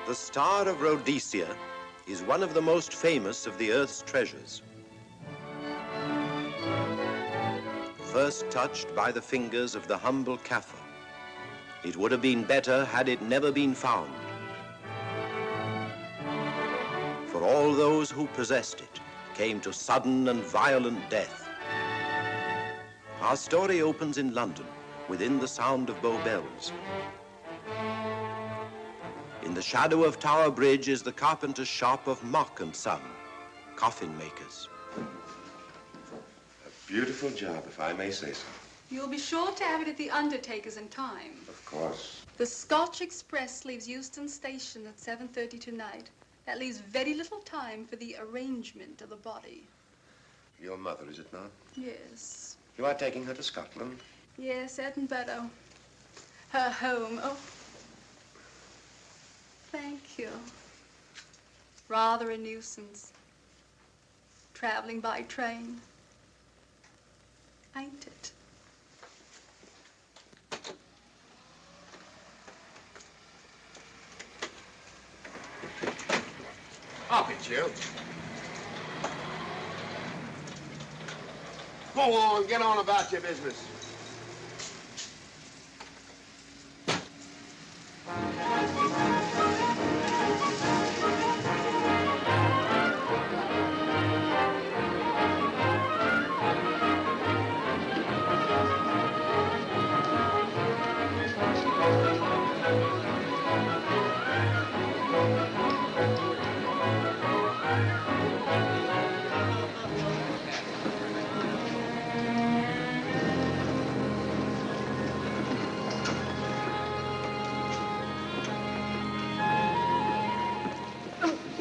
The Star of Rhodesia is one of the most famous of the Earth's treasures. First touched by the fingers of the humble Kaffir, it would have been better had it never been found. For all those who possessed it came to sudden and violent death. Our story opens in London, within the sound of Bow Bells. In the shadow of Tower Bridge is the carpenter's shop of Mock and Son, coffin makers. A beautiful job, if I may say so. You'll be sure to have it at the undertaker's in time. Of course. The Scotch Express leaves Euston Station at 7:30 tonight. That leaves very little time for the arrangement of the body. Your mother, is it not? Yes. You are taking her to Scotland? Yes, Edinburgh. Her home. Oh. Thank you. Rather a nuisance. Traveling by train. Ain't it? Up it, you. Go on, get on about your business.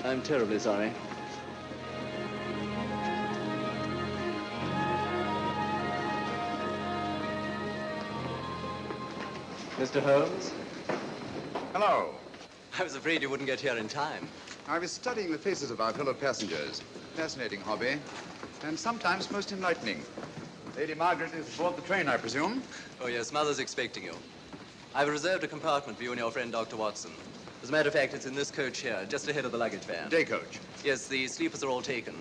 I'm terribly sorry. Mr. Holmes? Hello. I was afraid you wouldn't get here in time. I was studying the faces of our fellow passengers. Fascinating hobby, and sometimes most enlightening. Lady Margaret is aboard the train, I presume? Oh, yes, Mother's expecting you. I've reserved a compartment for you and your friend, Dr. Watson. As a matter of fact, it's in this coach here, just ahead of the luggage van. Day coach? Yes, the sleepers are all taken.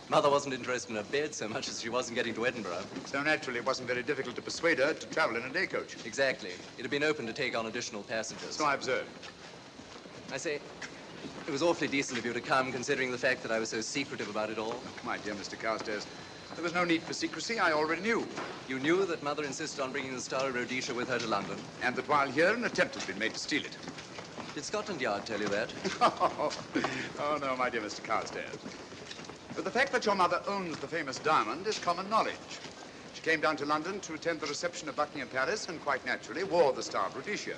Mother wasn't interested in a bed so much as she wasn't getting to Edinburgh. So naturally, it wasn't very difficult to persuade her to travel in a day coach. Exactly. It had been open to take on additional passengers. So I observed. I say, it was awfully decent of you to come, considering the fact that I was so secretive about it all. My dear Mr. Carstairs, there was no need for secrecy. I already knew. You knew that Mother insisted on bringing the Star of Rhodesia with her to London? And that while here, an attempt has been made to steal it. Did Scotland Yard tell you that? Oh, no, my dear Mr. Carstairs. But the fact that your mother owns the famous diamond is common knowledge. She came down to London to attend the reception of Buckingham Palace and quite naturally wore the Star of Rhodesia.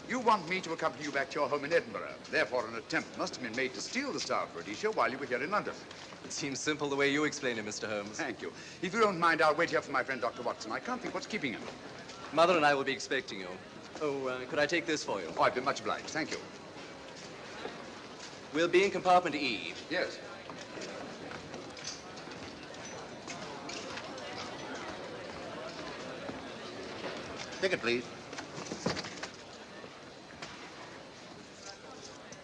You want me to accompany you back to your home in Edinburgh. Therefore, an attempt must have been made to steal the Star of Rhodesia while you were here in London. It seems simple the way you explain it, Mr. Holmes. Thank you. If you don't mind, I'll wait here for my friend, Dr. Watson. I can't think what's keeping him. Mother and I will be expecting you. Oh, could I take this for you? Oh, I'd be much obliged. Thank you. We'll be in compartment E. Yes. Ticket, please.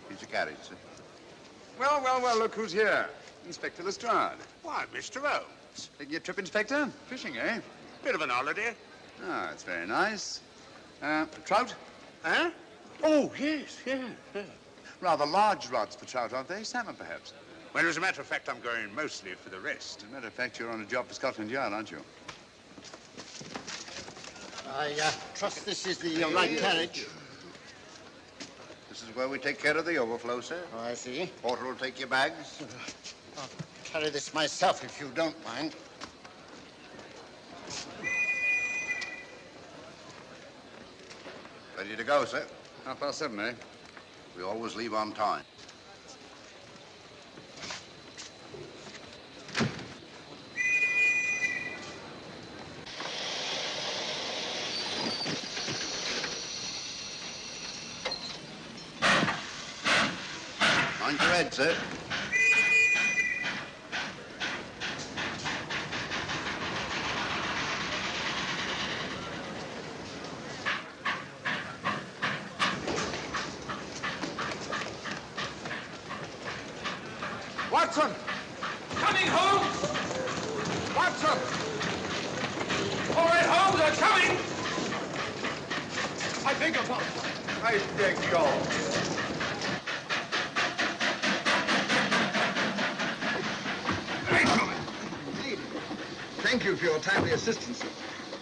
Here's your carriage, sir. Well, well, well, look who's here. Inspector Lestrade. Why, Mr. Holmes. Taking your trip, Inspector? Fishing, eh? Bit of an holiday. Ah, that's very nice. Trout? Huh? Oh, yes, yeah. Rather large rods for trout, aren't they? Salmon, perhaps? Well, as a matter of fact, I'm going mostly for the rest. As a matter of fact, you're on a job for Scotland Yard, aren't you? I trust this is the right carriage. This is where we take care of the overflow, sir. Oh, I see. Porter will take your bags. I'll carry this myself, if you don't mind. Ready to go, sir. 7:30, eh? We always leave on time. Mind your head, sir. Watson! Coming, Holmes! Watson! All right, Holmes, I'm coming! I beg your pardon. I beg your... Thank you for your timely assistance.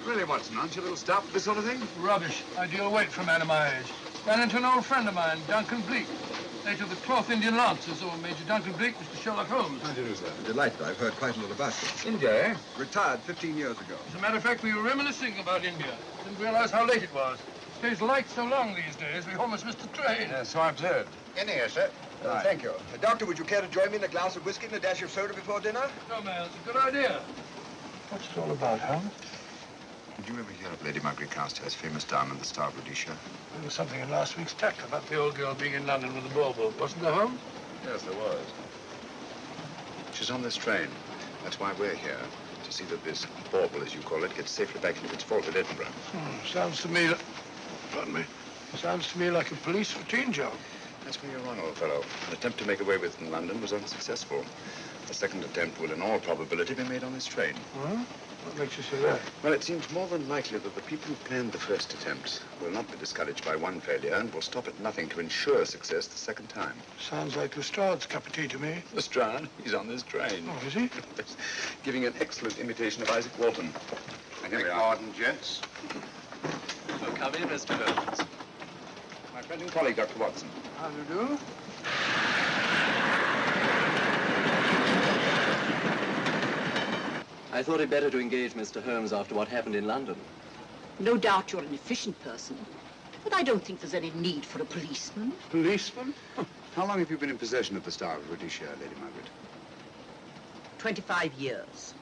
Really, Watson, aren't you a little stout for this sort of thing? Rubbish. Ideal weight for a man of my age. Ran into an old friend of mine, Duncan Bleak. Late of the 12th Indian Lancers, or Major Duncan Bleak, Mr. Sherlock Holmes. How do you do, sir? Delighted. I've heard quite a lot about you. India, eh? Retired 15 years ago. As a matter of fact, we were reminiscing about India. Didn't realize how late it was. Stays light so long these days, we almost missed the train. Yes, so I've heard. In here, sir. Right. Thank you. Doctor, would you care to join me in a glass of whiskey and a dash of soda before dinner? No, man, it's a good idea. What's it all about, Holmes? Did you ever hear of Lady Margaret Carstairs' famous diamond, the Star of Rhodesia? There was something in last week's text about the old girl being in London with a bauble, wasn't there, Holmes? Yes, there was. She's on this train. That's why we're here, to see that this bauble, as you call it, gets safely back into its vault at Edinburgh. Sounds to me... Pardon me. Sounds to me like a police routine job. That's where you're wrong, old fellow. An attempt to make away with it in London was unsuccessful. The second attempt will, in all probability, be made on this train. Huh? What makes you say that? Well, it seems more than likely that the people who planned the first attempt will not be discouraged by one failure and will stop at nothing to ensure success the second time. Sounds like Lestrade's cup of tea to me. Lestrade, he's on this train. Oh, is he? Giving an excellent imitation of Isaac Walton. And here we are. Pardon, gents. So come in, Mr. Holmes. My friend and colleague, Dr. Watson. How do you do? I thought it better to engage Mr. Holmes after what happened in London. No doubt you're an efficient person, but I don't think there's any need for a policeman. Policeman? How long have you been in possession of the Star of Rhodesia, Lady Margaret? 25 years.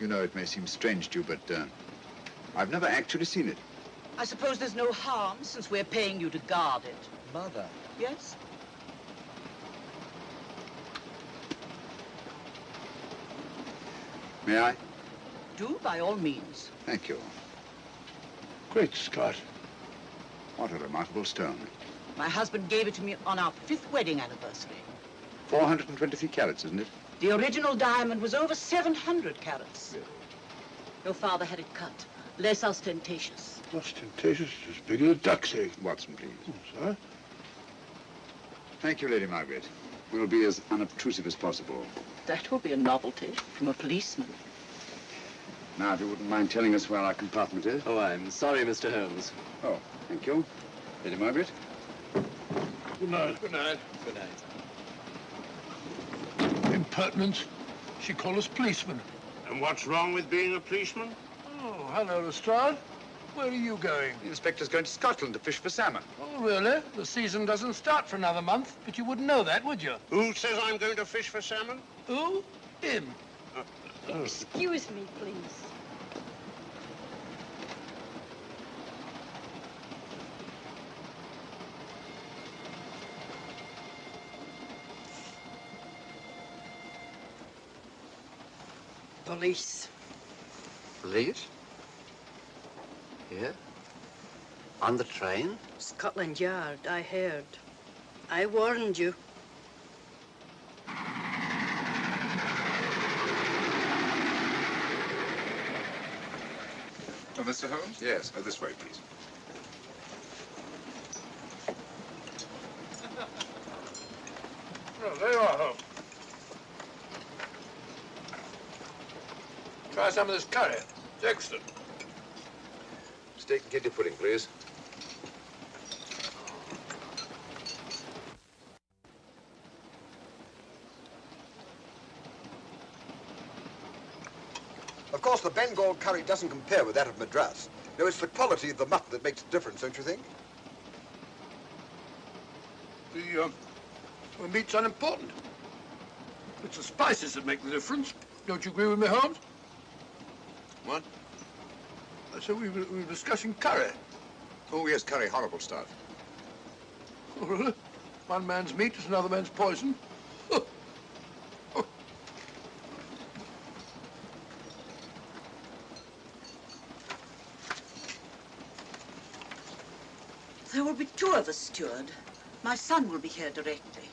You know, it may seem strange to you, but I've never actually seen it. I suppose there's no harm since we're paying you to guard it. Mother. Yes? May I? Do, by all means. Thank you. Great Scott. What a remarkable stone. My husband gave it to me on our 5th wedding anniversary. 423 carats, isn't it? The original diamond was over 700 carats. Yes. Your father had it cut, less ostentatious. Ostentatious, as big as a duck's egg. Watson, please. Oh, sir? Thank you, Lady Margaret. We'll be as unobtrusive as possible. That will be a novelty from a policeman. Now, if you wouldn't mind telling us where our compartment is. Oh, I'm sorry, Mr. Holmes. Oh, thank you. Lady Margaret? Good night. Good night. Good night. Impertinence. She called us policemen. And what's wrong with being a policeman? Oh, hello, Lestrade. Where are you going? The inspector's going to Scotland to fish for salmon. Oh, really? The season doesn't start for another month, but you wouldn't know that, would you? Who says I'm going to fish for salmon? Who? Him. Excuse me, please. Police. Police? Here? On the train? Scotland Yard, I heard. I warned you. Oh, Mr. Holmes? Yes. This way, please. Oh, there you are, Holmes. Try some of this curry. It's excellent. Steak and kidney pudding, please. Of course, the Bengal curry doesn't compare with that of Madras. No, it's the quality of the mutton that makes the difference, don't you think? The meat's unimportant. It's the spices that make the difference. Don't you agree with me, Holmes? What? I said we were discussing curry. Oh, yes, curry. Horrible stuff. Oh, really? One man's meat is another man's poison. There will be 2 of us, steward. My son will be here directly.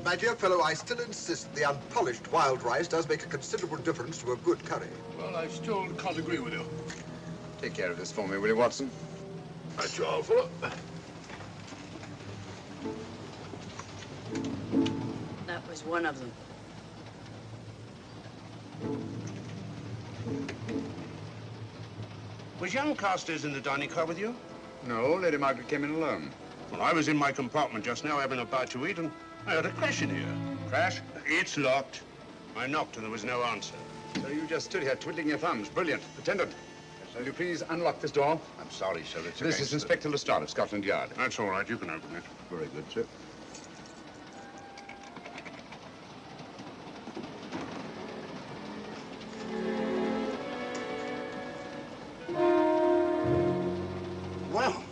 But, my dear fellow, I still insist the unpolished wild rice does make a considerable difference to a good curry. Well, I still can't agree with you. Take care of this for me, will you, Watson? That's your fault. That was one of them. Was young Carstairs in the dining car with you? No, Lady Margaret came in alone. Well, I was in my compartment just now having a bite to eat, and I heard a crash in here. Crash? It's locked. I knocked and there was no answer. So you just stood here twiddling your thumbs. Brilliant. Attendant, will you please unlock this door? I'm sorry, sir. It's This is against Inspector Lestrade of Scotland Yard. That's all right. You can open it. Very good, sir. Well.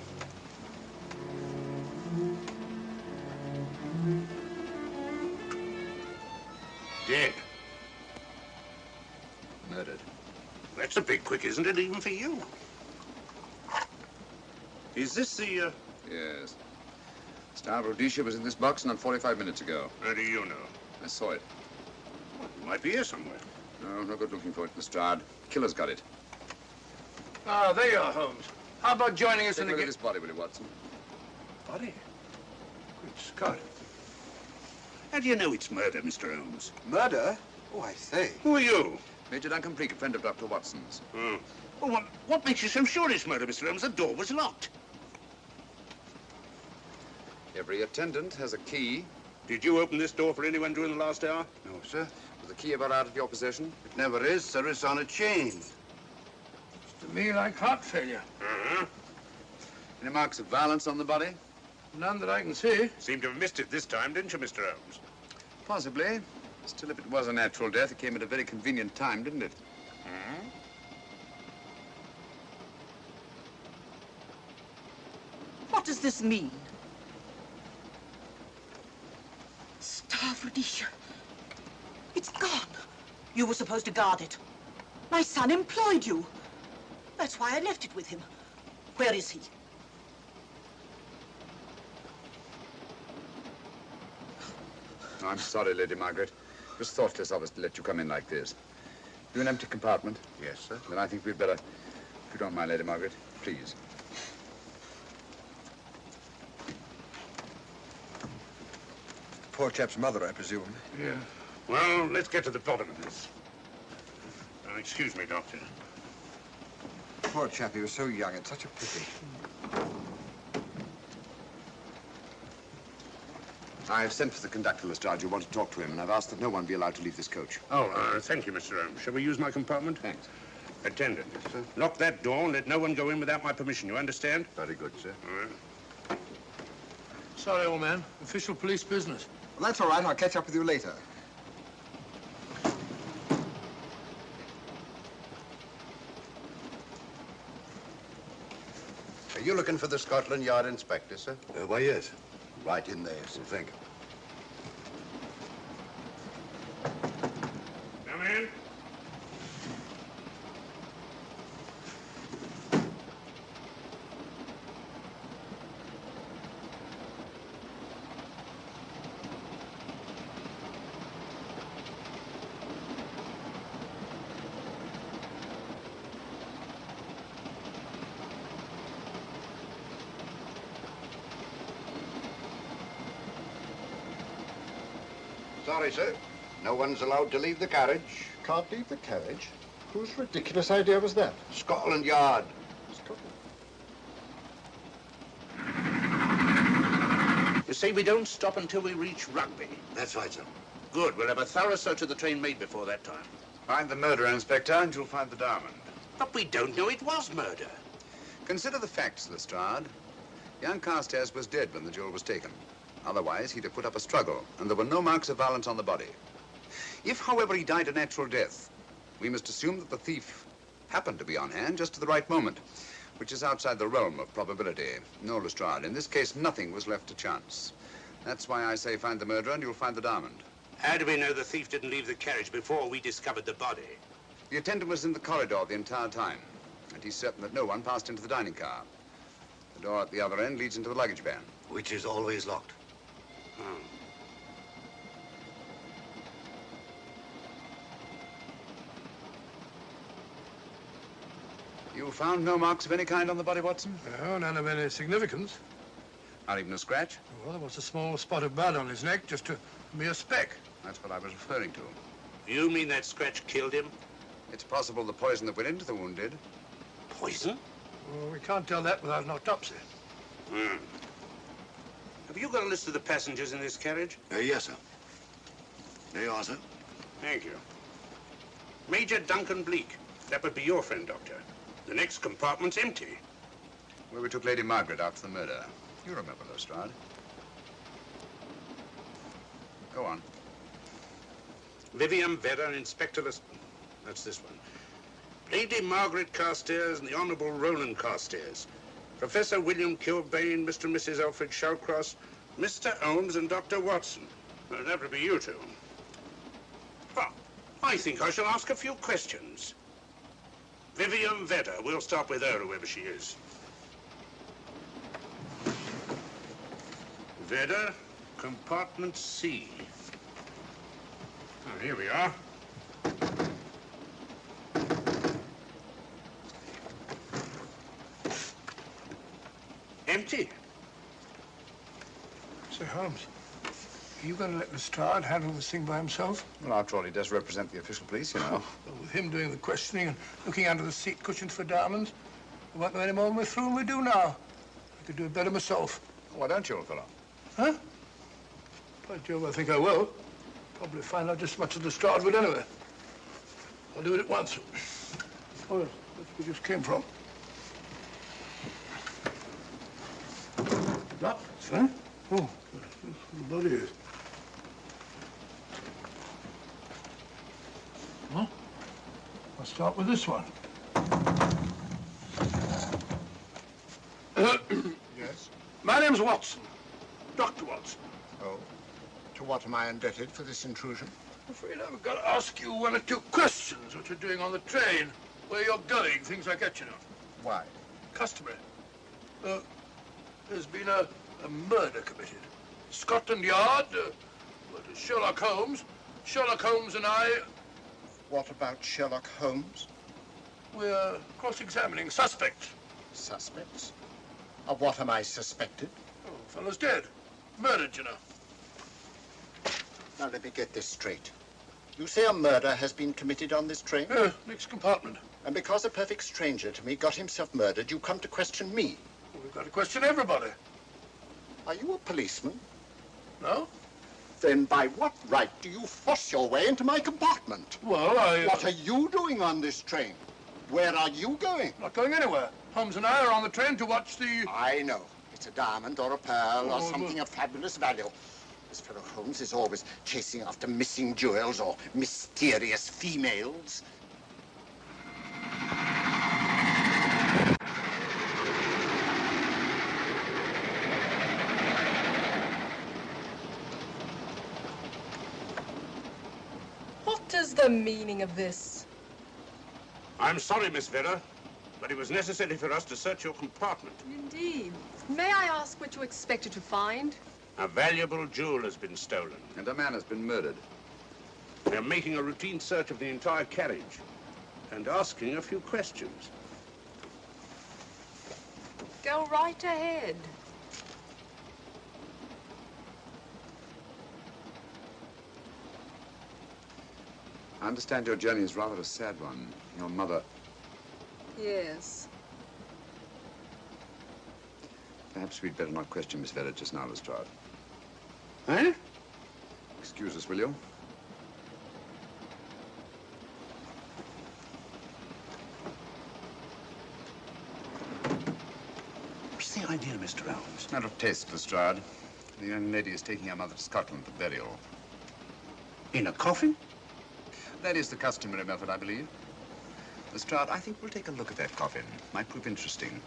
Dead. Murdered. That's a bit quick, isn't it, even for you? Is this the, Yes. Star of Rhodesia was in this box not 45 minutes ago. How do you know? I saw it. Well, it might be here somewhere. No good looking for it, Lestrade. Killer's got it. Ah, there you are, Holmes. How about joining us Take in a the... look at this body, will you, Watson? Body? Good Scott. How do you know it's murder, Mr. Holmes? Murder? Oh, I say. Who are you? Major Duncan Bleak, a friend of Dr. Watson's. Oh. Well, what makes you so sure it's murder, Mr. Holmes? The door was locked. Every attendant has a key. Did you open this door for anyone during the last hour? No, sir. Was the key ever out of your possession? It never is, sir. It's on a chain. To me, like heart failure. Uh-huh. Any marks of violence on the body? None that I can see. Seemed to have missed it this time, didn't you, Mr. Holmes? Possibly. Still, if it was a natural death, it came at a very convenient time, didn't it? Hmm? What does this mean? Star of Rhodesia. It's gone. You were supposed to guard it. My son employed you. That's why I left it with him. Where is he? I'm sorry, Lady Margaret. It was thoughtless of us to let you come in like this. You an empty compartment? Yes, sir. Then I think we'd better, if you don't mind, Lady Margaret, please. Poor chap's mother, I presume. Yeah. Well, let's get to the bottom of this. Excuse me, Doctor. Poor chap, he was so young. It's such a pity. I've sent for the conductor, Lestrade. You want to talk to him, and I've asked that no one be allowed to leave this coach. Oh, thank you, Mr. Holmes. Shall we use my compartment? Thanks. Attendant, lock that door and let no one go in without my permission. You understand? Very good, sir. All right. Sorry, old man. Official police business. Well, that's all right. I'll catch up with you later. Are you looking for the Scotland Yard inspector, sir? Why, yes. Right in there, sir. Thank you. Come in. Sorry, sir. No one's allowed to leave the carriage. Can't leave the carriage? Whose ridiculous idea was that? Scotland Yard. You say we don't stop until we reach Rugby. That's right, sir. Good. We'll have a thorough search of the train made before that time. Find the murderer, Inspector, and you'll find the diamond. But we don't know it was murder. Consider the facts, Lestrade. Young Carstairs was dead when the jewel was taken. Otherwise, he'd have put up a struggle, and there were no marks of violence on the body. If, however, he died a natural death, we must assume that the thief happened to be on hand just at the right moment, which is outside the realm of probability. No, Lestrade, in this case, nothing was left to chance. That's why I say find the murderer and you'll find the diamond. How do we know the thief didn't leave the carriage before we discovered the body? The attendant was in the corridor the entire time, and he's certain that no one passed into the dining car. The door at the other end leads into the luggage van. Which is always locked. Oh. You found no marks of any kind on the body, Watson? No, none of any significance. Not even a scratch? Well, there was a small spot of blood on his neck, just a mere speck. That's what I was referring to. You mean that scratch killed him? It's possible the poison that went into the wound did. Poison? Well, we can't tell that without an autopsy. Have you got a list of the passengers in this carriage? Yes, sir. There you are, sir. Thank you. Major Duncan Bleak. That would be your friend, Doctor. The next compartment's empty. Where we took Lady Margaret after the murder. You remember, Lestrade. Go on. Vivian Vedder, Inspector That's this one. Lady Margaret Carstairs and the Honourable Roland Carstairs. Professor William Kilbane, Mr. and Mrs. Alfred Shawcross, Mr. Holmes and Dr. Watson. Well, that would be you two. Well, I think I shall ask a few questions. Vivian Vedder, we'll start with her, whoever she is. Vedder, compartment C. Oh, here we are. Empty. Say, Holmes, are you going to let Lestrade handle this thing by himself? Well, after all, he does represent the official police, you know. Well, with him doing the questioning and looking under the seat cushions for diamonds, we won't know any more than we're through and we do now. I could do it better myself. Why don't you, old fellow? Huh? By Jove, I think I will. Probably find out just as much as Lestrade would anyway. I'll do it at once. Oh, that's where we just came from. That, huh? Oh, the body is. Huh? I'll start with this one. Yes? My name's Watson. Dr. Watson. Oh. To what am I indebted for this intrusion? I'm afraid I've got to ask you one or two questions. What you're doing on the train, where you're going, things like that, you know. Why? Customary. There's been a murder committed. Scotland Yard, Sherlock Holmes. Sherlock Holmes and I... What about Sherlock Holmes? We're cross-examining suspects. Suspects? Of what am I suspected? Oh, fellow's dead. Murdered, you know. Now, let me get this straight. You say a murder has been committed on this train? Next compartment. And because a perfect stranger to me got himself murdered, you come to question me? Well, we've got to question everybody. Are you a policeman? No? Then by what right do you force your way into my compartment? Well, What are you doing on this train? Where are you going? Not going anywhere. Holmes and I are on the train to watch the... I know. It's a diamond or a pearl or something of fabulous value. This fellow Holmes is always chasing after missing jewels or mysterious females. What is the meaning of this? I'm sorry, Miss Vedder, but it was necessary for us to search your compartment. Indeed. May I ask what you expected to find? A valuable jewel has been stolen. And a man has been murdered. We're making a routine search of the entire carriage and asking a few questions. Go right ahead. I understand your journey is rather a sad one. Your mother... Yes. Perhaps we'd better not question Miss Vedder just now, Lestrade. Eh? Excuse us, will you? What's the idea, Mr. Holmes? Matter of taste, Lestrade. The young lady is taking her mother to Scotland for burial. In a coffin? That is the customary method, I believe. Lestrade, I think we'll take a look at that coffin. Might prove interesting.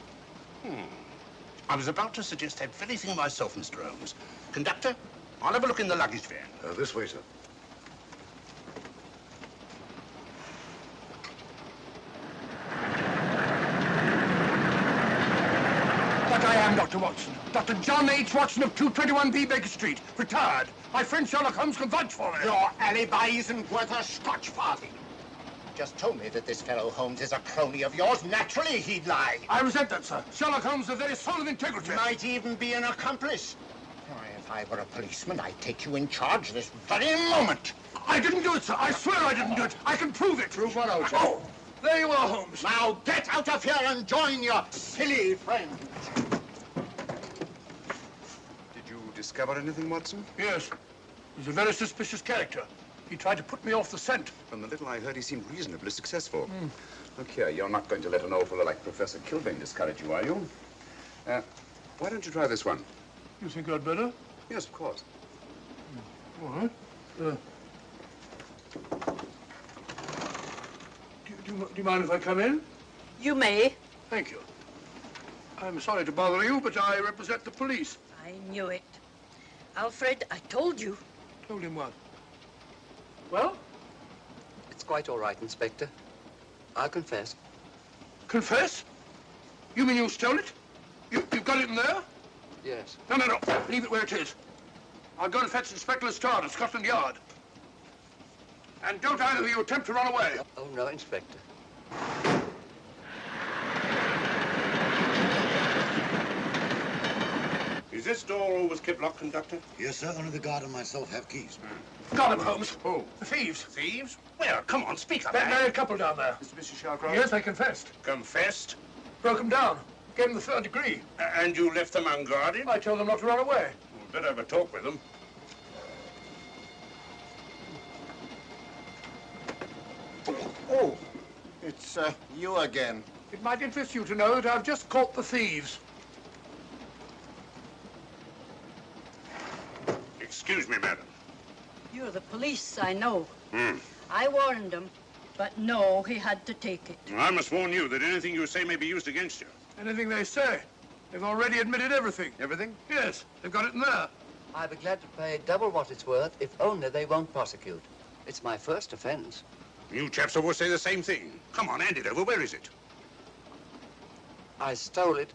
I was about to suggest that very thing myself, Mr. Holmes. Conductor, I'll have a look in the luggage van. This way, sir. But I am Dr. Watson. Dr. John H. Watson of 221B Baker Street. Retired. My friend Sherlock Holmes can vouch for it. Your alibi isn't worth a Scotch party. just told me that this fellow Holmes is a crony of yours. Naturally, he'd lie. I resent that, sir. Sherlock Holmes is the very soul of integrity. Might even be an accomplice. Why, if I were a policeman, I'd take you in charge this very moment. I didn't do it, sir. I swear I didn't do it. I can prove it. Prove what, OJ? Oh, there you are, Holmes. Now get out of here and join your silly friends. Did you discover anything, Watson? Yes. He's a very suspicious character. He tried to put me off the scent. From the little I heard, he seemed reasonably successful. Look here, you're not going to let an old fellow like Professor Kilbane discourage you, are you? Why don't you try this one? You think I'd better? Yes, of course. All right. Do you mind if I come in? You may. Thank you. I'm sorry to bother you, but I represent the police. I knew it. Alfred, I told you. Told him what? Well? It's quite all right, Inspector. I'll confess. Confess? You mean you stole it? You've got it in there? Yes. No. Leave it where it is. I'll go and fetch Inspector Lestrade at Scotland Yard. And don't either of you attempt to run away. Oh, no, Inspector. Is this door always kept locked, Conductor? Yes, sir. Only the guard and myself have keys. Got him, Holmes. Who? The thieves. Thieves? Well, come on, speak up. That married couple down there. Mr. Mrs. Shalcroft? Yes, they confessed. Confessed? Broke them down. Gave them the third degree. And you left them unguarded? I told them not to run away. We'd better have a talk with them. Oh, it's you again. It might interest you to know that I've just caught the thieves. Excuse me, madam. You're the police, I know. Hmm. I warned him, but no, he had to take it. I must warn you that anything you say may be used against you. Anything they say. They've already admitted everything. Everything? Yes, they've got it in there. I'd be glad to pay double what it's worth if only they won't prosecute. It's my first offense. You chaps always say the same thing. Come on, hand it over. Where is it? I stole it.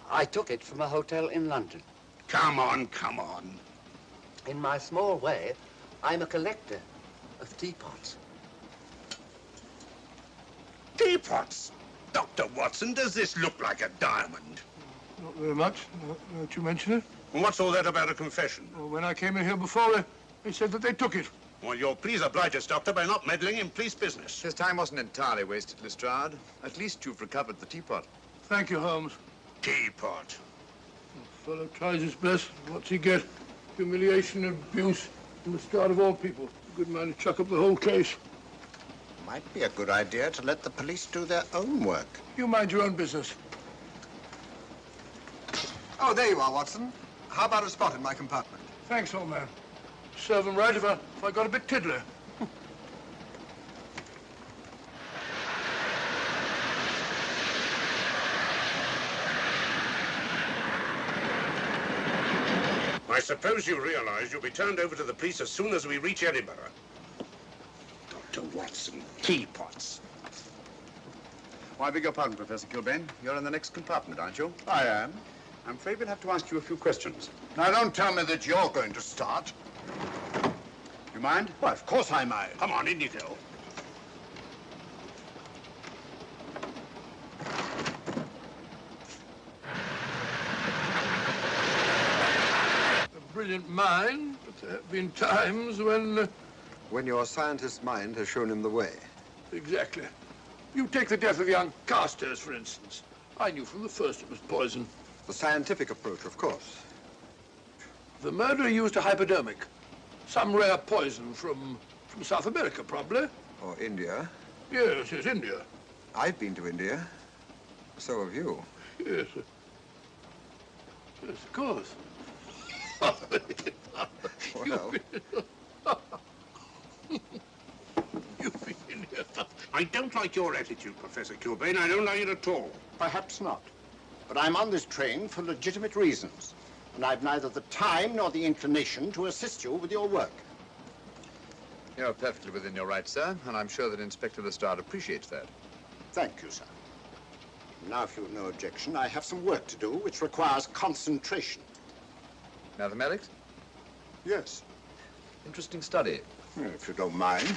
I took it from a hotel in London. Come on, come on. In my small way, I'm a collector of teapots. Teapots? Dr. Watson, does this look like a diamond? Not very much, now that you mention it. And what's all that about a confession? Well, when I came in here before, they said that they took it. Well, you'll please oblige us, Doctor, by not meddling in police business. His time wasn't entirely wasted, Lestrade. At least you've recovered the teapot. Thank you, Holmes. Teapot. The fellow tries his best. What's he get? Humiliation and abuse from the start of all people. A good man to chuck up the whole case. Might be a good idea to let the police do their own work. You mind your own business. Oh, there you are, Watson. How about a spot in my compartment? Thanks, old man. Serve 'em right if I got a bit tiddler. I suppose you realize you'll be turned over to the police as soon as we reach Edinburgh. Dr. Watson, teapots. Oh, I beg your pardon, Professor Kilbane. You're in the next compartment, aren't you? I am. I'm afraid we'll have to ask you a few questions. Now, don't tell me that you're going to start. You mind? Well, of course I mind. Come on, in you go. A brilliant mind, but there have been times when... When your scientist's mind has shown him the way. Exactly. You take the death of young Carstairs, for instance. I knew from the first it was poison. The scientific approach, of course. The murderer used a hypodermic. Some rare poison from South America, probably. Or India. Yes, India. I've been to India. So have you. Yes. Yes, of course. Well, You've been in here. I don't like your attitude, Professor Kilbane. I don't like it at all. Perhaps not. But I'm on this train for legitimate reasons. And I've neither the time nor the inclination to assist you with your work. You're perfectly within your rights, sir, and I'm sure that Inspector Lestrade appreciates that. Thank you, sir. Now, if you've no objection, I have some work to do which requires concentration. Mathematics? Yes. Interesting study. If you don't mind.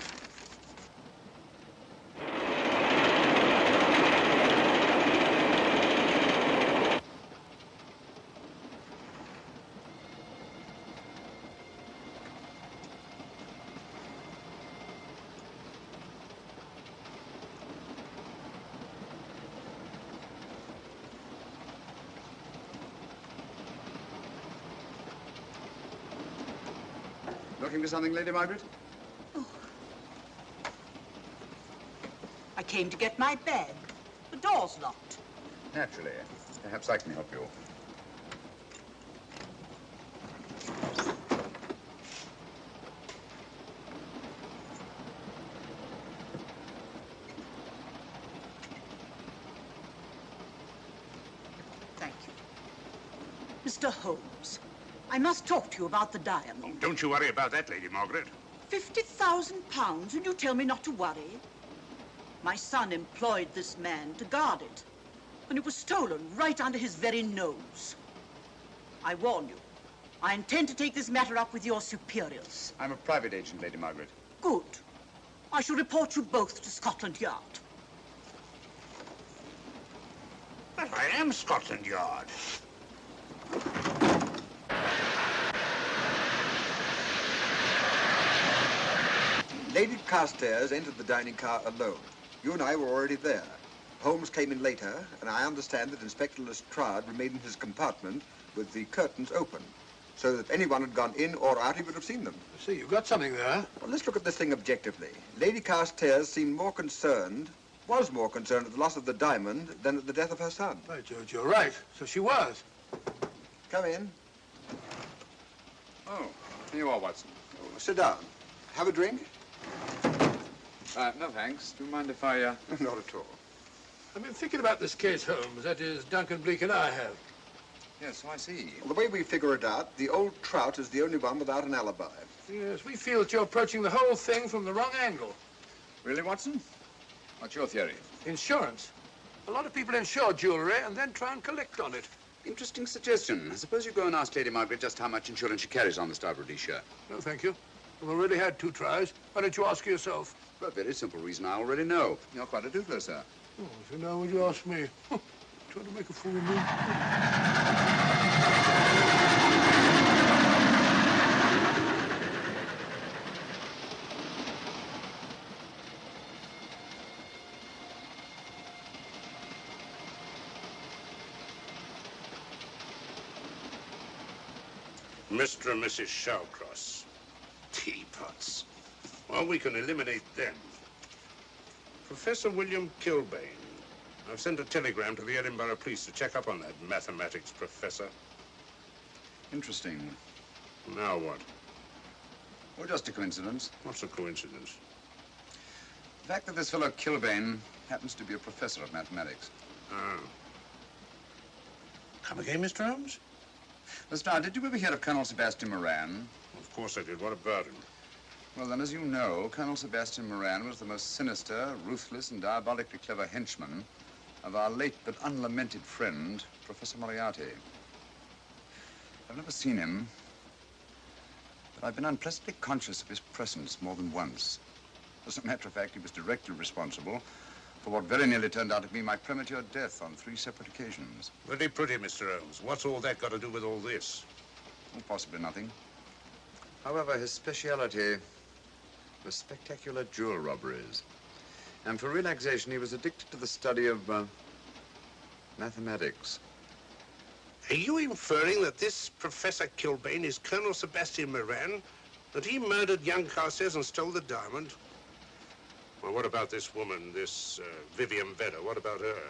looking for something, Lady Margaret? I came to get my bag. The door's locked. Naturally. Perhaps I can help you. Thank you. Mr. Holmes, I must talk to you about the diamond. Oh, don't you worry about that, Lady Margaret. £50,000, and you tell me not to worry? My son employed this man to guard it, and it was stolen right under his very nose. I warn you, I intend to take this matter up with your superiors. I'm a private agent, Lady Margaret. Good. I shall report you both to Scotland Yard. But I am Scotland Yard. Lady Carstairs entered the dining car alone. You and I were already there. Holmes came in later, and I understand that Inspector Lestrade remained in his compartment with the curtains open, so that if anyone had gone in or out, he would have seen them. See, you've got something there. Well, let's look at this thing objectively. Lady Carstairs seemed more concerned, was more concerned at the loss of the diamond than at the death of her son. Right, George, you're right. So she was. Come in. Oh, here you are, Watson. Oh, sit down. Have a drink? No, thanks. Do you mind if I, Not at all. I've been thinking about this case, Holmes. That is, Duncan Bleak and I have. Yes, so I see. Well, the way we figure it out, the old trout is the only one without an alibi. Yes, we feel that you're approaching the whole thing from the wrong angle. Really, Watson? What's your theory? Insurance. A lot of people insure jewelry and then try and collect on it. Interesting suggestion. I suppose you go and ask Lady Margaret just how much insurance she carries on the Star of Rhodesia. No, thank you. I've already had 2 tries. Why don't you ask her yourself? For a very simple reason I already know. You're quite a doodler, sir. Oh, so now would you ask me? Trying to make a fool of me. Mr. and Mrs. Shawcross. Teapots. Well, we can eliminate them. Professor William Kilbane. I've sent a telegram to the Edinburgh police to check up on that mathematics professor. Interesting. Now what? Well, just a coincidence. What's a coincidence? The fact that this fellow Kilbane happens to be a professor of mathematics. Ah. Come again, Mr. Holmes? Lestrade, did you ever hear of Colonel Sebastian Moran? Of course I did. What about him? Well, then, as you know, Colonel Sebastian Moran was the most sinister, ruthless, and diabolically clever henchman of our late but unlamented friend, Professor Moriarty. I've never seen him, but I've been unpleasantly conscious of his presence more than once. As a matter of fact, he was directly responsible for what very nearly turned out to be my premature death on 3 separate occasions. Very pretty, Mr. Holmes. What's all that got to do with all this? Well, possibly nothing. However, his speciality was spectacular jewel robberies. And for relaxation, he was addicted to the study of mathematics. Are you inferring that this Professor Kilbane is Colonel Sebastian Moran? That he murdered young Carstairs and stole the diamond? Well, what about this woman, this Vivian Vedder? What about her?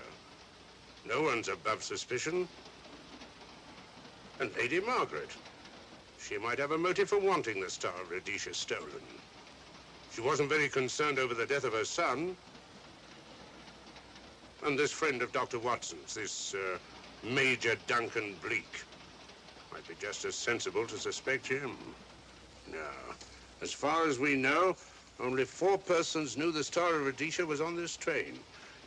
No one's above suspicion. And Lady Margaret. She might have a motive for wanting the Star of Rhodesia stolen. She wasn't very concerned over the death of her son. And this friend of Dr. Watson's, this Major Duncan Bleak, might be just as sensible to suspect him. Now, as far as we know, only 4 persons knew the Star of Rhodesia was on this train.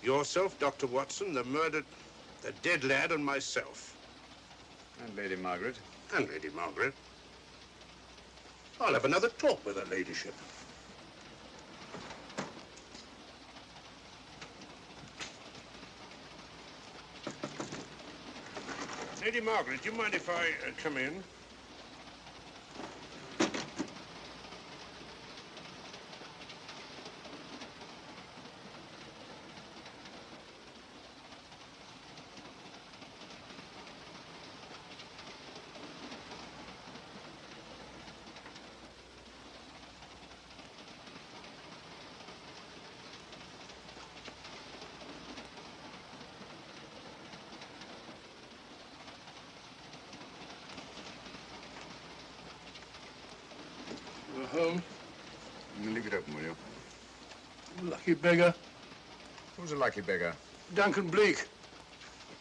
Yourself, Dr. Watson, the dead lad, and myself. And Lady Margaret. And Lady Margaret. I'll have another talk with her ladyship. Lady Margaret, do you mind if I come in? Holmes. Leave it open, will you? Lucky beggar. Who's a lucky beggar? Duncan Bleak.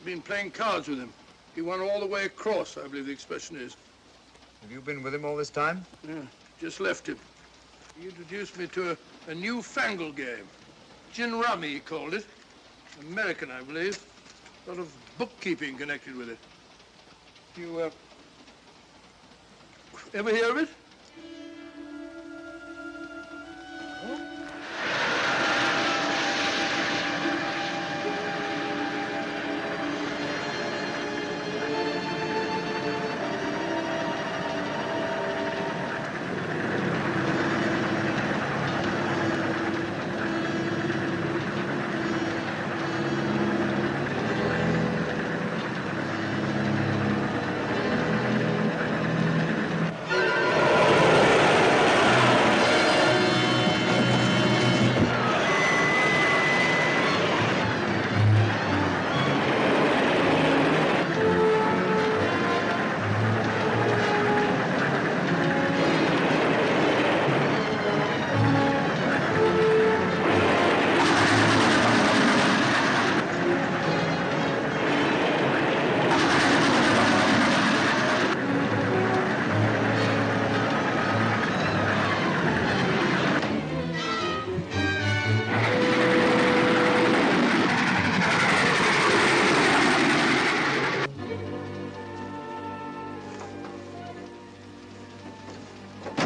Been playing cards with him. He won all the way across, I believe the expression is. Have you been with him all this time? Yeah, just left him. He introduced me to a newfangled game. Gin rummy, he called it. American, I believe. A lot of bookkeeping connected with it. You, ever hear of it?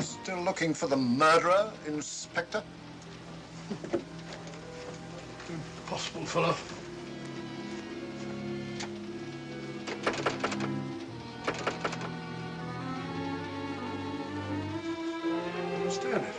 Still looking for the murderer, Inspector? Impossible fellow. I understand it.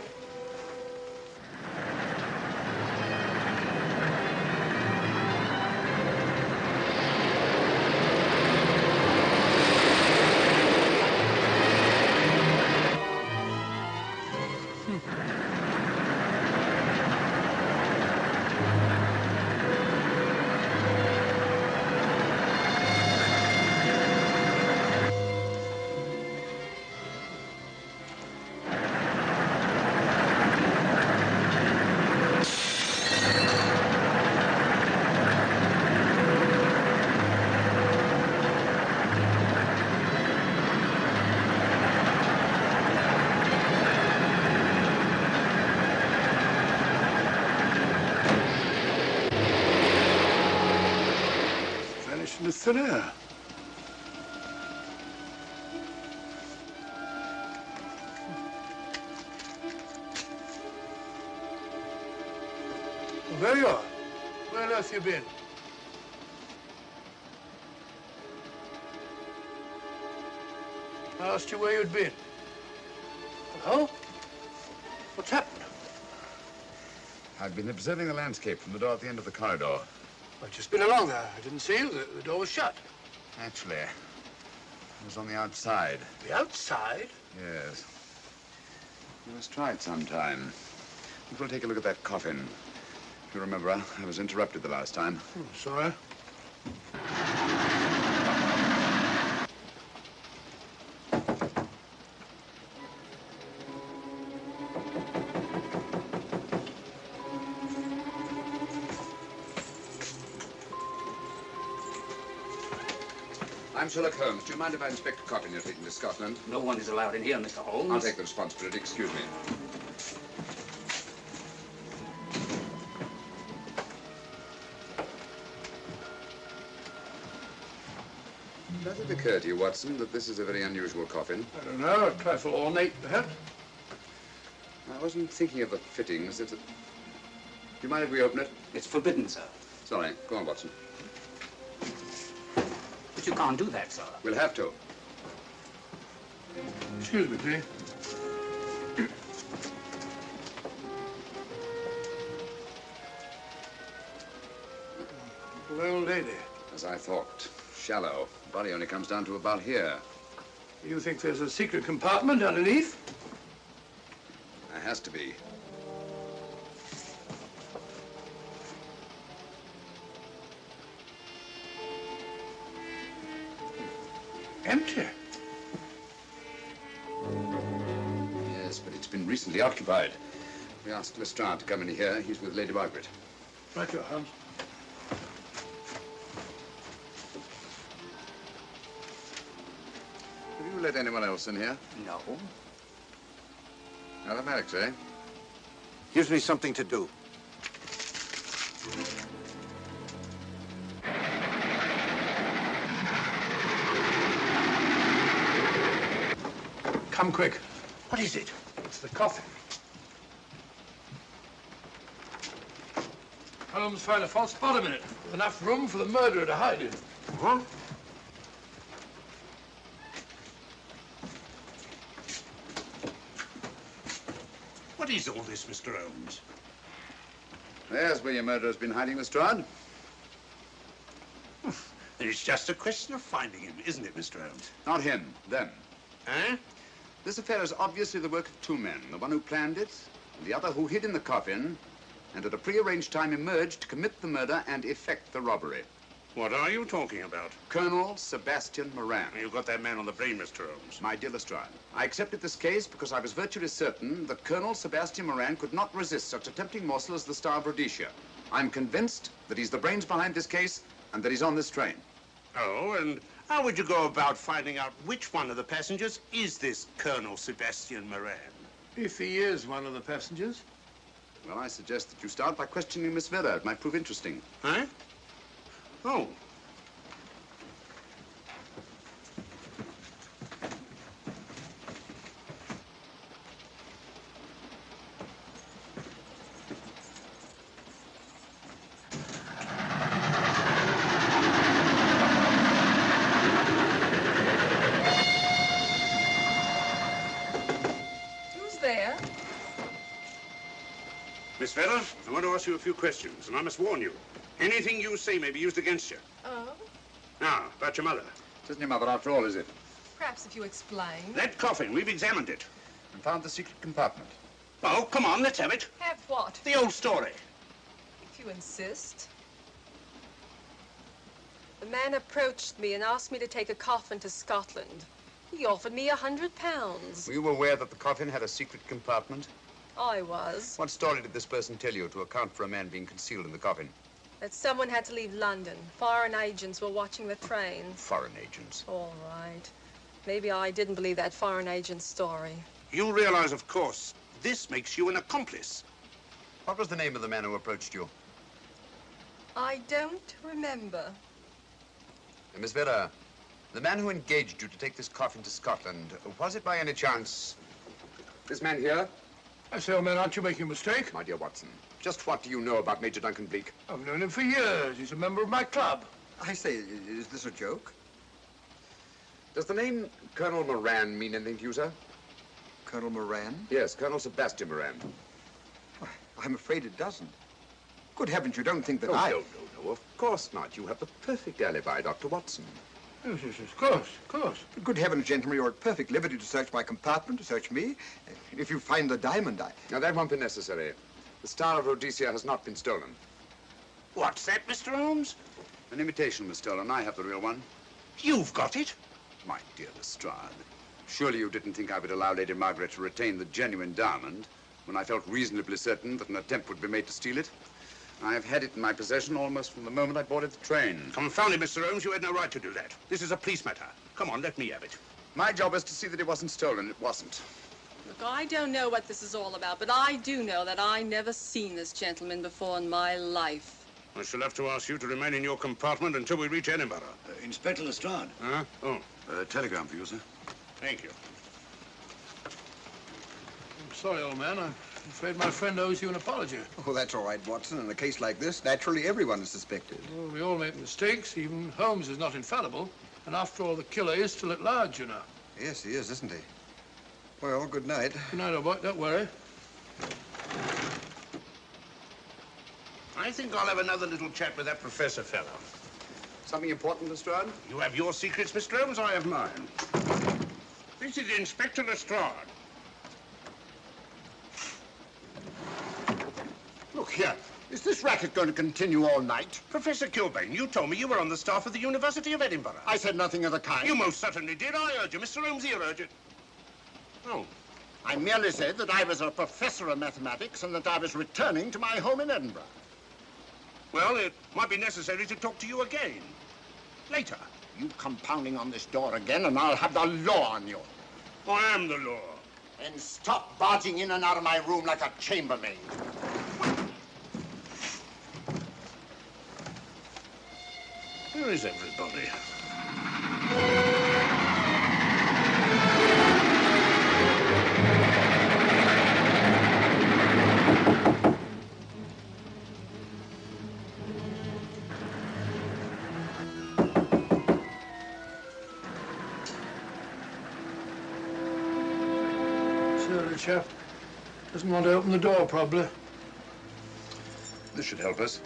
Vanished into thin air. Well, there you are. Where on earth you been? I asked you where you'd been. Hello? What's happened? I've been observing the landscape from the door at the end of the corridor. I've just been along there. I didn't see you. The door was shut. Actually, I was on the outside. The outside? Yes. We must try it sometime. We'll take a look at that coffin. If you remember, I was interrupted the last time. Sorry. I'm Sherlock Holmes. Do you mind if I inspect a coffin you're taking to Scotland? No one is allowed in here, Mr. Holmes. I'll take the responsibility. Excuse me. Does it occur to you, Watson, that this is a very unusual coffin? I don't know. A trifle ornate, perhaps. I wasn't thinking of the fittings. Do you mind if we open it? It's forbidden, sir. Sorry. Go on, Watson. But you can't do that, sir. We'll have to. Excuse me, please. Little old lady. As I thought. Shallow. Body only comes down to about here. You think there's a secret compartment underneath? There has to be. Empty. Yes, but it's been recently occupied. We asked Lestrade to come in here. He's with Lady Margaret. Right, your Holmes. Have you let anyone else in here? No. Mathematics, eh? Gives me something to do. Come quick. What is it? It's the coffin. Holmes found a false bottom in it, with enough room for the murderer to hide in. Huh? What is all this, Mr. Holmes? There's where your murderer's been hiding, Lestrade. It's just a question of finding him, isn't it, Mr. Holmes? Not him, them. Eh? This affair is obviously the work of two men, the one who planned it, and the other who hid in the coffin, and at a prearranged time emerged to commit the murder and effect the robbery. What are you talking about? Colonel Sebastian Moran. You got that man on the brain, Mr. Holmes. My dear Lestrade, I accepted this case because I was virtually certain that Colonel Sebastian Moran could not resist such a tempting morsel as the Star of Rhodesia. I'm convinced that he's the brains behind this case and that he's on this train. Oh, and how would you go about finding out which one of the passengers is this Colonel Sebastian Moran? If he is one of the passengers. Well, I suggest that you start by questioning Miss Vera. It might prove interesting. Huh? Oh. Who's there? Miss Vera, I want to ask you a few questions, and I must warn you. Anything you say may be used against you. Oh? Now, about your mother. It isn't your mother after all, is it? Perhaps if you explain. That coffin, we've examined it. And found the secret compartment. Oh, come on, let's have it. Have what? The old story. If you insist. The man approached me and asked me to take a coffin to Scotland. He offered me £100. Were you aware that the coffin had a secret compartment? I was. What story did this person tell you to account for a man being concealed in the coffin? That someone had to leave London. Foreign agents were watching the trains. Foreign agents. All right. Maybe I didn't believe that foreign agent story. You realize, of course, this makes you an accomplice. What was the name of the man who approached you? I don't remember. Miss Vera, the man who engaged you to take this coffin to Scotland, was it by any chance this man here? I say, old man, aren't you making a mistake? My dear Watson, just what do you know about Major Duncan Bleak? I've known him for years. He's a member of my club. I say, is this a joke? Does the name Colonel Moran mean anything to you, sir? Colonel Moran? Yes, Colonel Sebastian Moran. Why, I'm afraid it doesn't. Good heavens, you don't think that No, I... of course not. You have the perfect alibi, Dr. Watson. Yes, of course. But good heavens, gentlemen, you're at perfect liberty to search my compartment, to search me. If you find the diamond, Now, that won't be necessary. The Star of Rhodesia has not been stolen. What's that, Mr. Holmes? An imitation was stolen. I have the real one. You've got it? My dear Lestrade, surely you didn't think I would allow Lady Margaret to retain the genuine diamond when I felt reasonably certain that an attempt would be made to steal it? I have had it in my possession almost from the moment I boarded the train. Confound it, Mr. Holmes, you had no right to do that. This is a police matter. Come on, let me have it. My job is to see that it wasn't stolen. It wasn't. Look, I don't know what this is all about, but I do know that I never seen this gentleman before in my life. I shall have to ask you to remain in your compartment until we reach Edinburgh. Inspector Lestrade. Huh? Oh. Telegram for you, sir. Thank you. I'm sorry, old man. I'm afraid my friend owes you an apology. Oh, that's all right, Watson. In a case like this, naturally everyone is suspected. Well, we all make mistakes. Even Holmes is not infallible. And after all, the killer is still at large, you know. Yes, he is, isn't he? Well, good night. Good night, old boy. Don't worry. I think I'll have another little chat with that professor fellow. Something important, Lestrade? You have your secrets, Mr. Holmes, I have mine. This is Inspector Lestrade. Look here. Is this racket going to continue all night? Professor Kilbane, you told me you were on the staff of the University of Edinburgh. I said nothing of the kind. You most certainly did. I urge you. Mr. Holmes here urged it. Oh, I merely said that I was a professor of mathematics and that I was returning to my home in Edinburgh. Well, it might be necessary to talk to you again. Later. You come pounding on this door again and I'll have the law on you. I am the law. And stop barging in and out of my room like a chambermaid. Where is everybody? The chap doesn't want to open the door, probably. This should help us.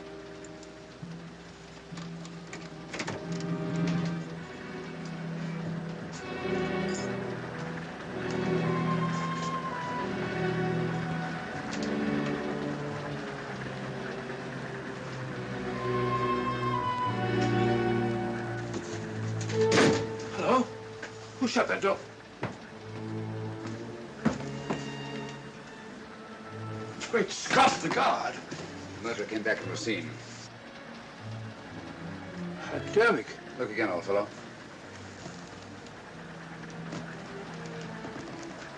Hello? Who shut that door? Great Scott, the guard. The murderer came back to the scene. Derrick. Look again, old fellow.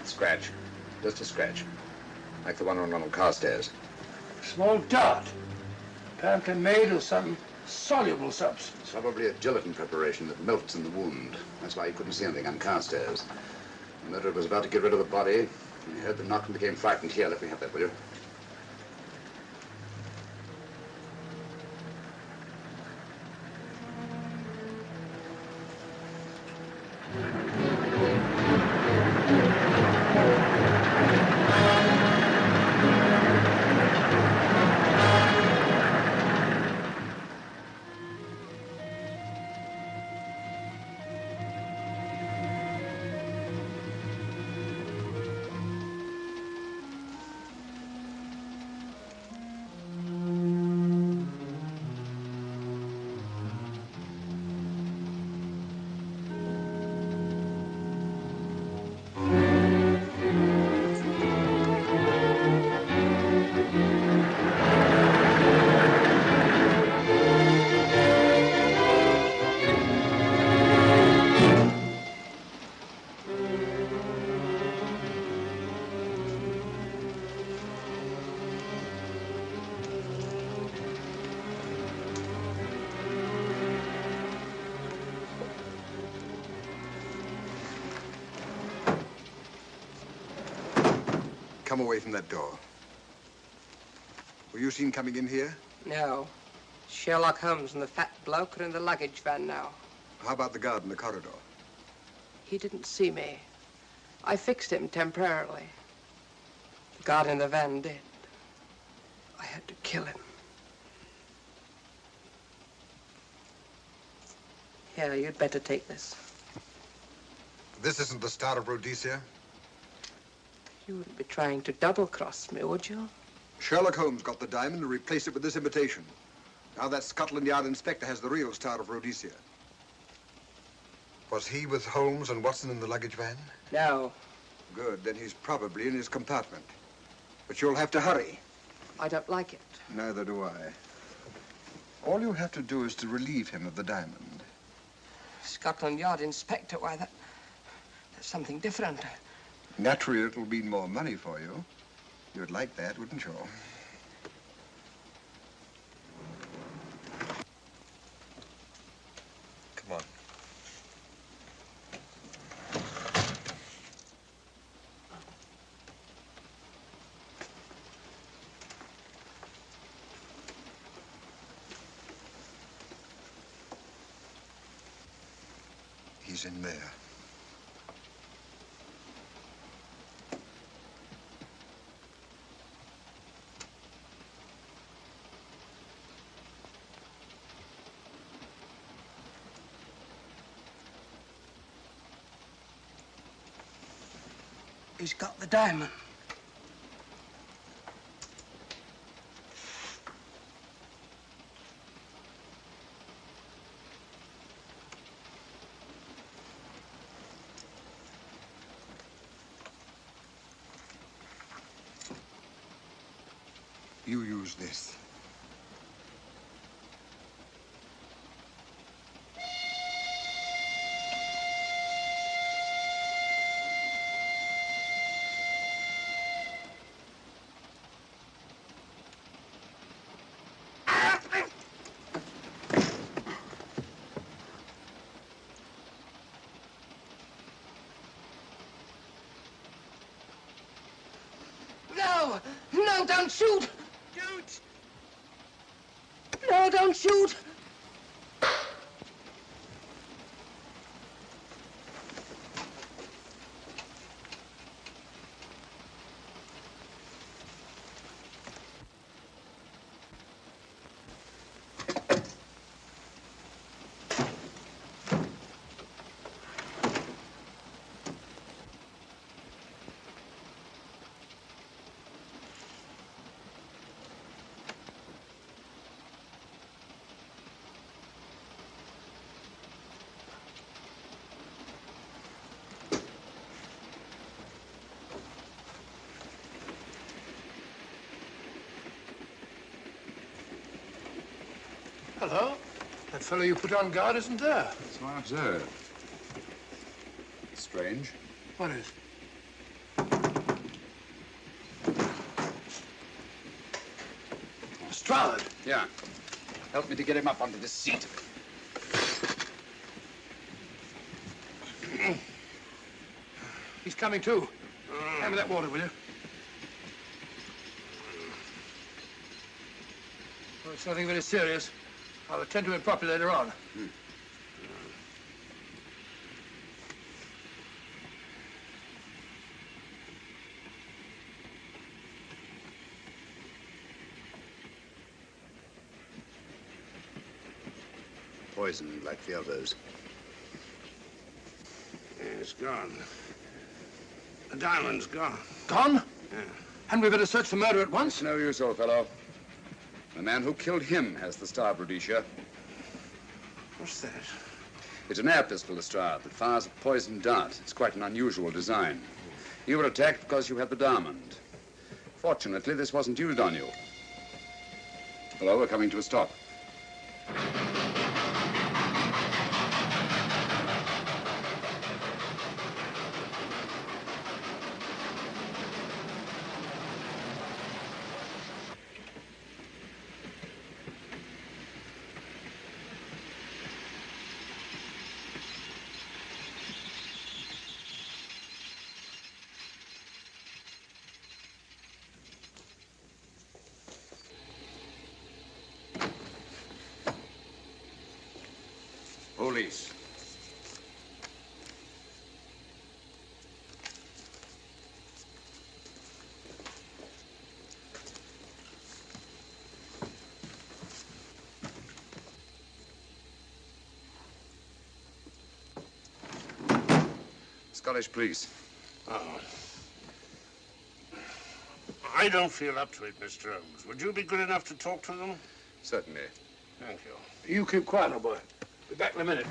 Scratch. Just a scratch. Like the one on Ronald Carstairs. Small dot. Apparently made of some soluble substance. Probably a gelatin preparation that melts in the wound. That's why you couldn't see anything on Carstairs. The murderer was about to get rid of the body. He heard the knock and became frightened. Here, let me have that, will you? Come away from that door. Were you seen coming in here? No. Sherlock Holmes and the fat bloke are in the luggage van now. How about the guard in the corridor? He didn't see me. I fixed him temporarily. The guard in the van did. I had to kill him. Here, you'd better take this. This isn't the Star of Rhodesia? You wouldn't be trying to double-cross me, would you? Sherlock Holmes got the diamond and replaced it with this imitation. Now that Scotland Yard inspector has the real Star of Rhodesia. Was he with Holmes and Watson in the luggage van? No. Good, then he's probably in his compartment. But you'll have to hurry. I don't like it. Neither do I. All you have to do is to relieve him of the diamond. Scotland Yard inspector, why, that's something different. Naturally, it'll mean more money for you. You'd like that, wouldn't you? Come on. He's in there. He's got the diamond. You use this. No! No, don't shoot! Shoot! No, don't shoot! Hello? That fellow you put on guard isn't there. So I observe. Strange. What is? Lestrade. Yeah. Help me to get him up onto this seat. He's coming too. Hand me that water, will you? Well, it's nothing very serious. I'll attend to him properly later on. Poisoned like the others. Yeah, it's gone. The diamond's gone. Gone? Yeah. Hadn't we better search the murder at once? It's no use, old fellow. The man who killed him has the Star of Rhodesia. What's that? It's an air pistol, Lestrade, that fires a poisoned dart. It's quite an unusual design. You were attacked because you had the diamond. Fortunately, this wasn't used on you. Hello, we're coming to a stop. Police. Scottish police. Oh. I don't feel up to it, Mr. Holmes. Would you be good enough to talk to them? Certainly. Thank you. You keep quiet, old boy. Be back in a minute.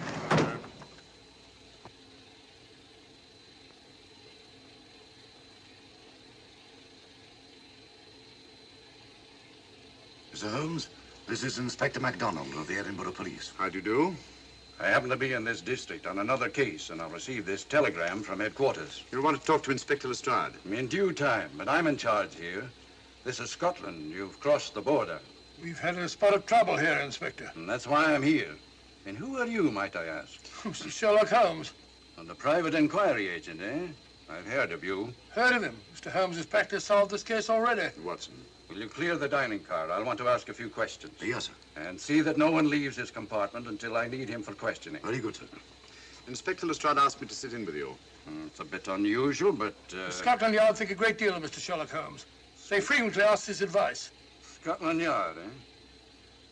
Mr. Holmes, this is Inspector MacDonald of the Edinburgh Police. How do you do? I happen to be in this district on another case, and I'll receive this telegram from headquarters. You'll want to talk to Inspector Lestrade. In due time, but I'm in charge here. This is Scotland. You've crossed the border. We've had a spot of trouble here, Inspector. And that's why I'm here. And who are you, might I ask? Mr. Sherlock Holmes. And the private inquiry agent, eh? I've heard of you. Heard of him. Mr. Holmes has practically solved this case already. Watson. Will you clear the dining car? I'll want to ask a few questions. Yes, sir. And see that no one leaves his compartment until I need him for questioning. Very good, sir. Inspector Lestrade asked me to sit in with you. It's a bit unusual, but... Scotland Yard think a great deal of Mr. Sherlock Holmes. They frequently ask his advice. Scotland Yard, eh?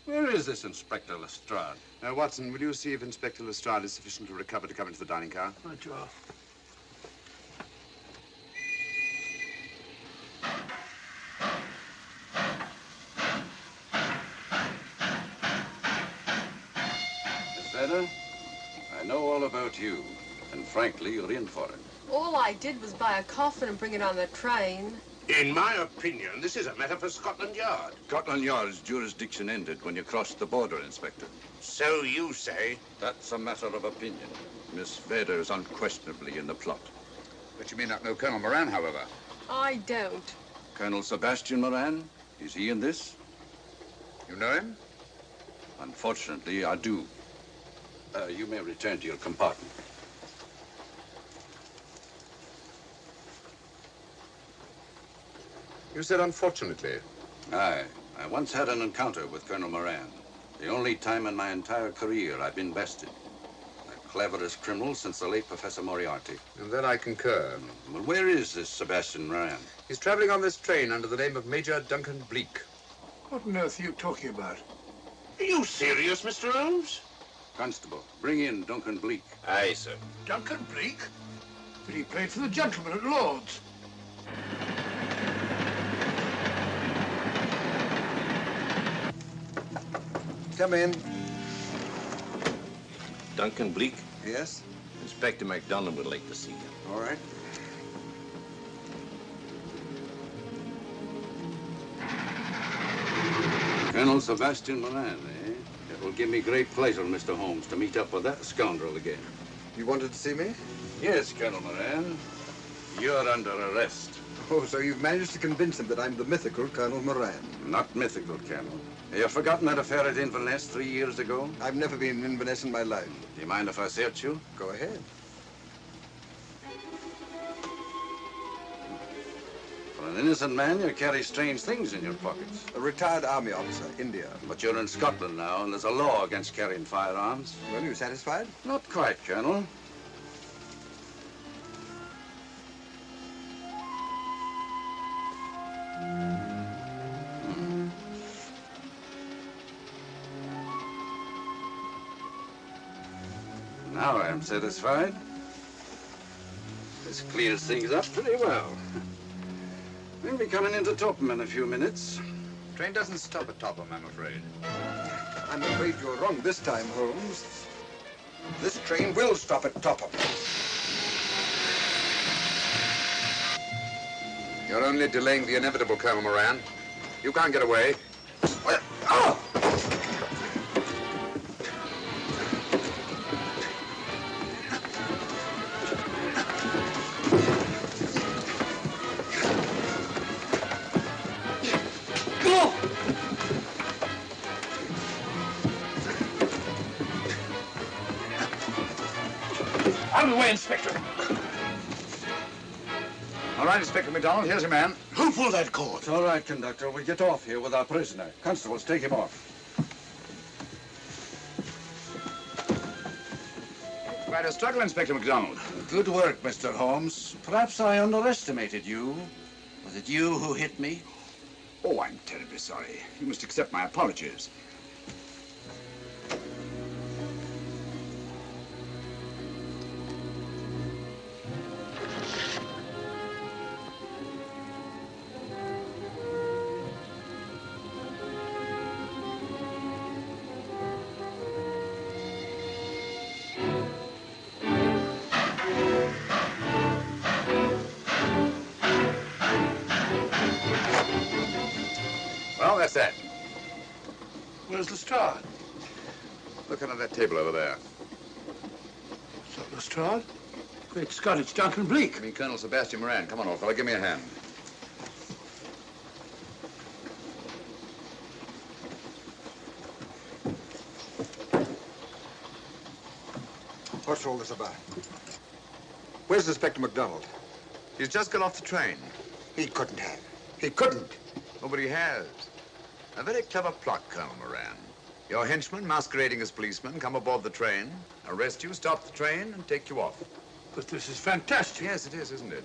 Where is this Inspector Lestrade? Watson, will you see if Inspector Lestrade is sufficiently recovered to come into the dining car? Right, you are. Better? I know all about you, and frankly, you're in for it. All I did was buy a coffin and bring it on the train. In my opinion, this is a matter for Scotland Yard. Scotland Yard's jurisdiction ended when you crossed the border, Inspector. So you say? That's a matter of opinion. Miss Vader is unquestionably in the plot. But you may not know Colonel Moran, however. I don't. Colonel Sebastian Moran, is he in this? You know him? Unfortunately, I do. You may return to your compartment. You said unfortunately. Aye. I once had an encounter with Colonel Moran. The only time in my entire career I've been bested. The cleverest criminal since the late Professor Moriarty. And then I concur. Well, where is this Sebastian Moran? He's traveling on this train under the name of Major Duncan Bleak. What on earth are you talking about? Are you serious, Mr. Holmes? Constable, bring in Duncan Bleak. Aye, sir. Duncan Bleak? But he played for the gentleman at Lord's. Come in. Duncan Bleak? Yes? Inspector MacDonald would like to see you. All right. Colonel Sebastian Moran, eh? It will give me great pleasure, Mr. Holmes, to meet up with that scoundrel again. You wanted to see me? Yes, Colonel Moran. You're under arrest. Oh, so you've managed to convince him that I'm the mythical Colonel Moran. Not mythical, Colonel. You've forgotten that affair at Inverness 3 years ago? I've never been in Inverness in my life. Do you mind if I search you? Go ahead. For an innocent man, you carry strange things in your pockets. A retired army officer, India. But you're in Scotland now, and there's a law against carrying firearms. Well, you satisfied? Not quite, Colonel. Now I'm satisfied. This clears things up pretty well. We'll be coming into Topham in a few minutes. Train doesn't stop at Topham, I'm afraid. I'm afraid you're wrong this time, Holmes. This train will stop at Topham. You're only delaying the inevitable, Colonel Moran. You can't get away. Oh! Out of the way, Inspector. All right, Inspector MacDonald, here's your man. Who pulled that cord? It's all right, conductor. We'll get off here with our prisoner. Constables, take him off. Quite a struggle, Inspector MacDonald. Good work, Mr. Holmes. Perhaps I underestimated you. Was it you who hit me? Oh, I'm terribly sorry. You must accept my apologies. Well, that's that. Where's Lestrade? Look under that table over there. Is that Lestrade? Great Scott, it's Duncan Bleak. I mean, Colonel Sebastian Moran. Come on, old fella, give me a hand. What's all this about? Where's Inspector MacDonald? He's just got off the train. He couldn't have. He couldn't. Nobody has. A very clever plot, Colonel Moran. Your henchmen, masquerading as policemen, come aboard the train, arrest you, stop the train, and take you off. But this is fantastic. Yes, it is, isn't it?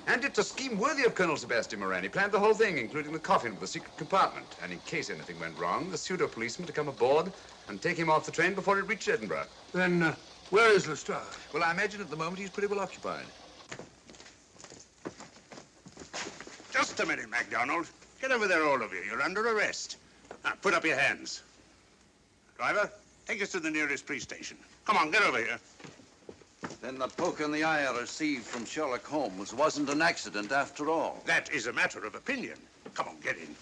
And it's a scheme worthy of Colonel Sebastian Moran. He planned the whole thing, including the coffin with the secret compartment. And in case anything went wrong, the pseudo-policeman to come aboard and take him off the train before it reached Edinburgh. Then, where is Lestrade? Well, I imagine at the moment he's pretty well occupied. Just a minute, MacDonald. Get over there, all of you. You're under arrest. Now, put up your hands. Driver, take us to the nearest police station. Come on, get over here. Then the poke in the eye I received from Sherlock Holmes wasn't an accident after all. That is a matter of opinion. Come on, get in.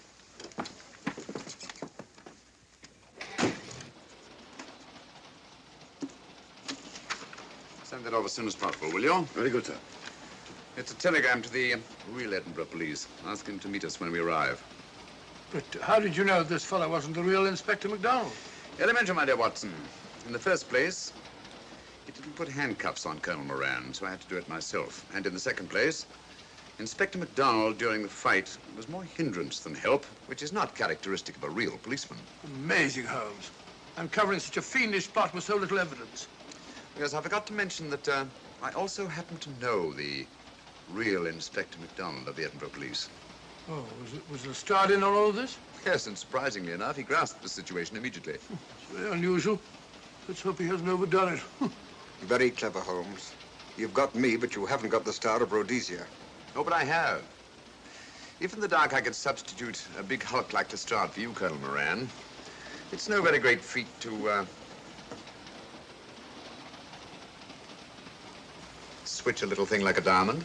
Send that over as soon as possible, will you? Very good, sir. It's a telegram to the real Edinburgh police. Ask him to meet us when we arrive. But how did you know this fellow wasn't the real Inspector MacDonald? Elementary, my dear Watson. In the first place, he didn't put handcuffs on Colonel Moran, so I had to do it myself. And in the second place, Inspector MacDonald, during the fight, was more hindrance than help, which is not characteristic of a real policeman. Amazing, Holmes. Uncovering such a fiendish plot with so little evidence. Yes, I forgot to mention that I also happen to know the real Inspector MacDonald of the Edinburgh police. Oh, was the Star in on all of this? Yes, and surprisingly enough, he grasped the situation immediately. It's very unusual. Let's hope he hasn't overdone it. Very clever, Holmes. You've got me, but you haven't got the Star of Rhodesia. Oh, but I have. If in the dark I could substitute a big hulk like the Star for you, Colonel Moran, it's no very great feat to, switch a little thing like a diamond.